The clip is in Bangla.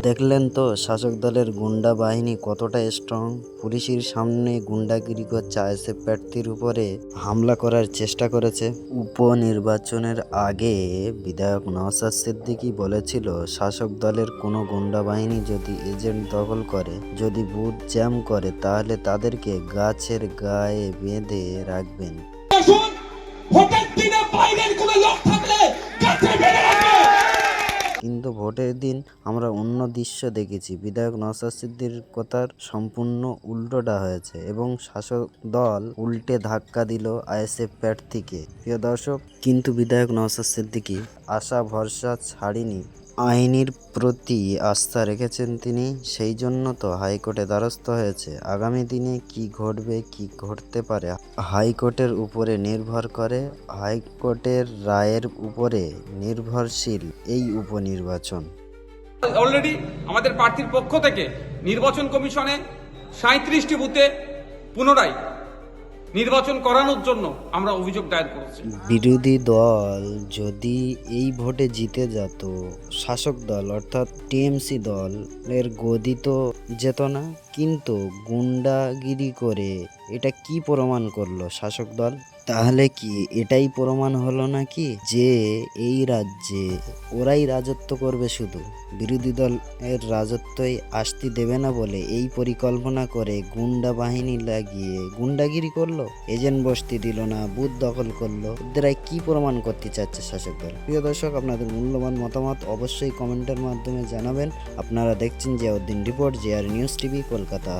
দেখলেন তো শাসক দলের গুন্ডা বাহিনী কতটা স্ট্রং। পুলিশের সামনে গুন্ডাগিরি করছে, আইএসএফ প্রার্থীর উপরে হামলা করার চেষ্টা করেছে। উপনির্বাচনের আগে বিধায়ক নওশাদ সিদ্দিকী বলেছিল, শাসক দলের কোনো গুন্ডা বাহিনী যদি এজেন্ট দখল করে, যদি বুথ জ্যাম করে, তাহলে তাদেরকে গাছের গায়ে বেঁধে রাখবেন। কিন্তু ভোটের দিন আমরা অন্য দৃশ্য দেখেছি। বিধায়ক নওশাদ সিদ্দিকীর কথার সম্পূর্ণ উল্টোটা হয়েছে এবং শাসক দল উল্টে ধাক্কা দিল আইএসএফ প্রার্থীকে। প্রিয় দর্শক, কিন্তু বিধায়ক নওশাদ সিদ্দিকী আশা ভরসা ছাড়েনি। আইনের প্রতি আস্থা রেখেছেন তিনি, সেই জন্য তো হাইকোর্টে দ্বারস্থ হয়েছে। আগামী দিনে কি ঘটবে, কি ঘটতে পারে, হাইকোর্টের উপরে নির্ভর করে। হাইকোর্টের রায়ের উপরে নির্ভরশীল এই উপনির্বাচন। অলরেডি আমাদের প্রার্থীর পক্ষ থেকে নির্বাচন কমিশনে 37টি বুথে পুনরায় নির্বাচন করানোর জন্য আমরা অভিযোগ দায়ের করেছি। বিরোধী দল যদি এই ভোটে জিতে যেত, শাসক দল অর্থাৎ টিএমসি দলের গদি তো যেত না। কিন্তু গুন্ডাগিরি করে এটা কি প্রমাণ করলো শাসক দল? তাহলে কি এটাই প্রমাণ হলো নাকি যে এই রাজ্যে ওরাই রাজত্ব করবে, শুধু বিরোধী দলের রাজত্বই আসতে দেবে না বলে এই পরিকল্পনা করে গুন্ডা বাহিনী লাগিয়ে গুন্ডাগিরি করলো, এজেন্ট বসতে দিল না, বুথ দখল করলো। এরাই কি প্রমাণ করতে চাচ্ছে শাসক দল? প্রিয় দর্শক, আপনাদের মূল্যবান মতামত অবশ্যই কমেন্টের মাধ্যমে জানাবেন। আপনারা দেখছেন Ziauddin report, GR news TV, Kolkata.